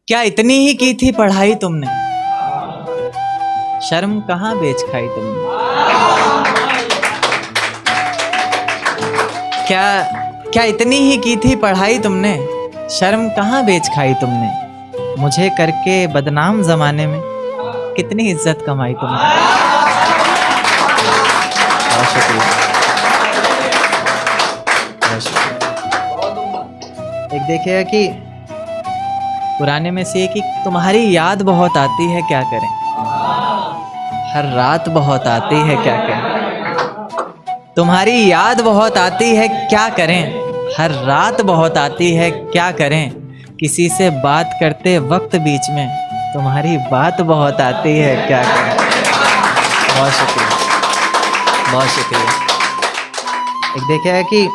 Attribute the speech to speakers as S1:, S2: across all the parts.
S1: क्या इतनी ही की थी पढ़ाई तुमने, शर्म कहाँ बेच खाई तुमने। क्या इतनी ही की थी पढ़ाई तुमने, शर्म कहाँ बेच खाई तुमने। मुझे करके बदनाम जमाने में कितनी इज्जत कमाई तुमने। बहुत शुक्रिया, बहुत शुक्रिया। एक देखिएगा कि पुराने में से कि तुम्हारी याद बहुत आती है क्या करें, हर रात बहुत आती है क्या करें। तुम्हारी याद बहुत आती है क्या करें, हर रात बहुत आती है क्या करें। किसी से बात करते वक्त बीच में तुम्हारी बात बहुत आती है क्या करें। बहुत शुक्रिया, बहुत शुक्रिया। एक देखिए कि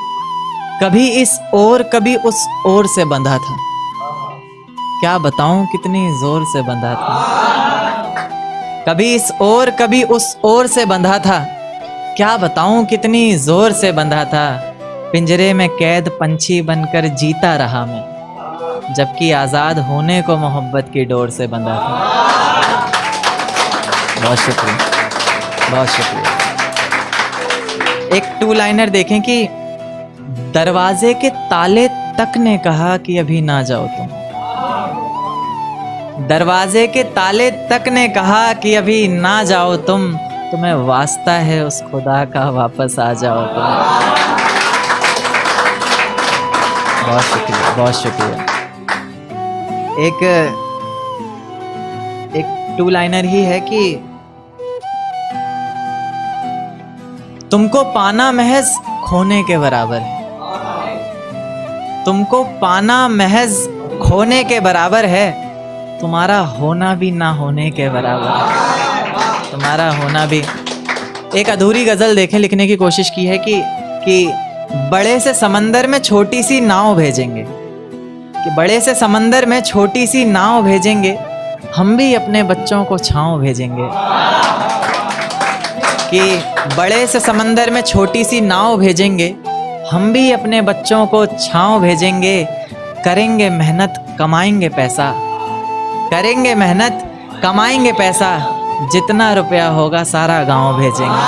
S1: कभी इस ओर कभी उस ओर से बंधा था, क्या बताऊं कितनी जोर से बंधा था। कभी इस ओर कभी उस ओर से बंधा था, क्या बताऊं कितनी जोर से बंधा था। पिंजरे में कैद पंछी बनकर जीता रहा मैं, जबकि आजाद होने को मोहब्बत की डोर से बंधा था। बहुत शुक्रिया, बहुत शुक्रिया। एक टू लाइनर देखें कि दरवाजे के ताले तक ने कहा कि अभी ना जाओ तुम। दरवाजे के ताले तक ने कहा कि अभी ना जाओ तुम, तुम्हें वास्ता है उस खुदा का वापस आ जाओ तुम। बहुत शुक्रिया, बहुत शुक्रिया। एक टू लाइनर ही है कि तुमको पाना महज खोने के बराबर है, तुमको पाना महज खोने के बराबर है। तुम्हारा होना भी ना होने के बराबर है, तुम्हारा होना भी। एक अधूरी गजल देखें, लिखने की कोशिश की है कि बड़े से समंदर में छोटी सी नाव भेजेंगे, कि बड़े से समंदर में छोटी सी नाव भेजेंगे, हम भी अपने बच्चों को छांव भेजेंगे। कि बड़े से समंदर में छोटी सी नाव भेजेंगे, हम भी अपने बच्चों को छांव भेजेंगे। करेंगे मेहनत कमाएंगे पैसा, करेंगे मेहनत कमाएंगे पैसा, जितना रुपया होगा सारा गांव भेजेंगे।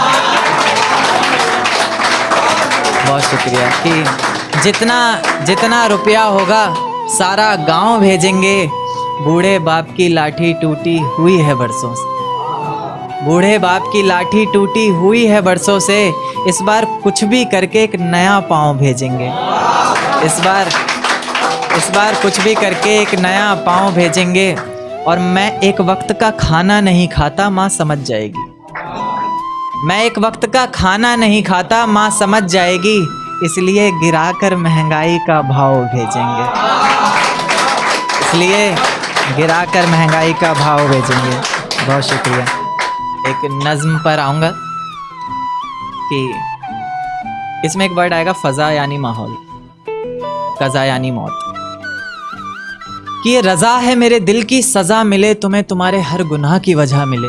S1: बहुत शुक्रिया। कि जितना रुपया होगा सारा गांव भेजेंगे। बूढ़े बाप की लाठी टूटी हुई है बरसों से, बूढ़े बाप की लाठी टूटी हुई है बरसों से। इस बार कुछ भी करके एक नया पाँव भेजेंगे। इस बार कुछ भी करके एक नया पाँव भेजेंगे। और मैं एक वक्त का खाना नहीं खाता, माँ समझ जाएगी। मैं एक वक्त का खाना नहीं खाता, माँ समझ जाएगी। इसलिए गिराकर महंगाई का भाव भेजेंगे, इसलिए गिराकर महंगाई का भाव भेजेंगे। बहुत शुक्रिया। एक नज्म पर आऊँगा कि इसमें एक वर्ड आएगा फ़ज़ा यानी माहौल, कज़ा यानी मौत। कि ये रज़ा है मेरे दिल की सज़ा मिले तुम्हें, तुम्हारे हर गुनाह की वजह मिले।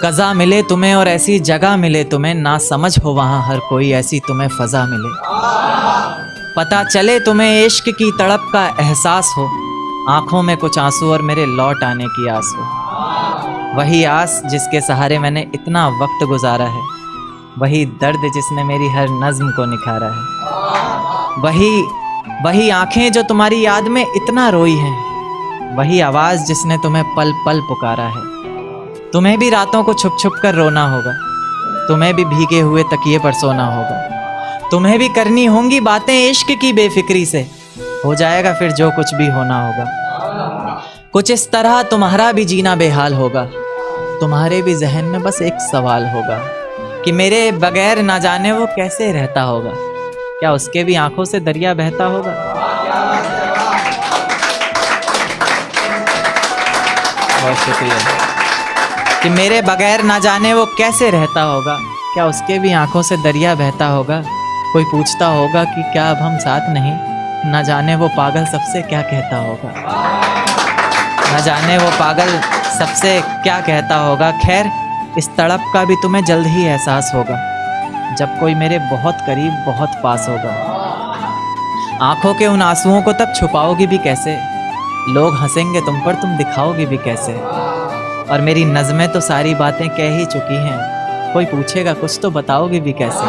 S1: कज़ा मिले तुम्हें और ऐसी जगह मिले तुम्हें, ना समझ हो वहाँ हर कोई ऐसी तुम्हें फ़ज़ा मिले। पता चले तुम्हें इश्क की तड़प का एहसास हो, आँखों में कुछ आंसू और मेरे लौट आने की आस हो। वही आस जिसके सहारे मैंने इतना वक्त गुजारा है, वही दर्द जिसने मेरी हर नज़्म को निखारा है। वही आंखें जो तुम्हारी याद में इतना रोई हैं, वही आवाज़ जिसने तुम्हें पल पल पुकारा है। तुम्हें भी रातों को छुप छुप कर रोना होगा, तुम्हें भी भीगे हुए तकिए पर सोना होगा। तुम्हें भी करनी होंगी बातें इश्क की बेफिक्री से, हो जाएगा फिर जो कुछ भी होना होगा। कुछ इस तरह तुम्हारा भी जीना बेहाल होगा, तुम्हारे भी जहन में बस एक सवाल होगा कि मेरे बगैर ना जाने वो कैसे रहता होगा, क्या उसके भी आंखों से दरिया बहता होगा। बहुत शुक्रिया। कि मेरे बगैर ना जाने वो कैसे रहता होगा, क्या उसके भी आंखों से दरिया बहता होगा। कोई पूछता होगा कि क्या अब हम साथ नहीं, ना जाने वो पागल सबसे क्या कहता होगा, ना जाने वो पागल सबसे क्या कहता होगा। खैर इस तड़प का भी तुम्हें जल्द ही एहसास होगा, जब कोई मेरे बहुत करीब बहुत पास होगा। आंखों के उन आंसुओं को तब छुपाओगी भी कैसे, लोग हंसेंगे तुम पर, तुम दिखाओगे भी कैसे। और मेरी नज़में तो सारी बातें कह ही चुकी हैं, कोई पूछेगा कुछ तो बताओगे भी कैसे।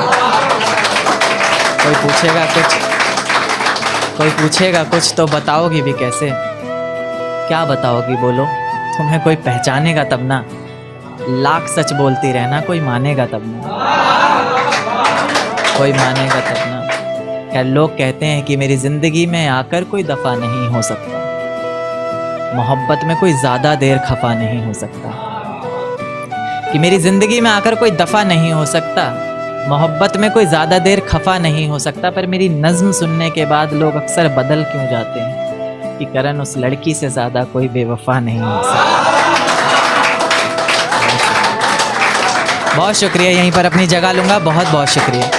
S1: कोई पूछेगा कुछ तो बताओगी भी कैसे। क्या बताओगी बोलो, तुम्हें कोई पहचानेगा तब ना। लाख सच बोलती रहना, कोई मानेगा तब ना। कोई मानेगा तब ना। क्या लोग कहते हैं कि मेरी जिंदगी में आकर कोई दफा नहीं हो सकता, मोहब्बत में कोई ज्यादा देर खफा नहीं हो सकता। कि मेरी जिंदगी में आकर कोई दफा नहीं हो सकता, मोहब्बत में कोई ज्यादा देर खफा नहीं हो सकता। पर मेरी नज्म सुनने के बाद लोग अक्सर बदल क्यों जाते हैं, कि करण उस लड़की से ज्यादा कोई बेवफा नहीं हो सकता। बहुत शुक्रिया, यहीं पर अपनी जगह लूंगा। बहुत बहुत शुक्रिया।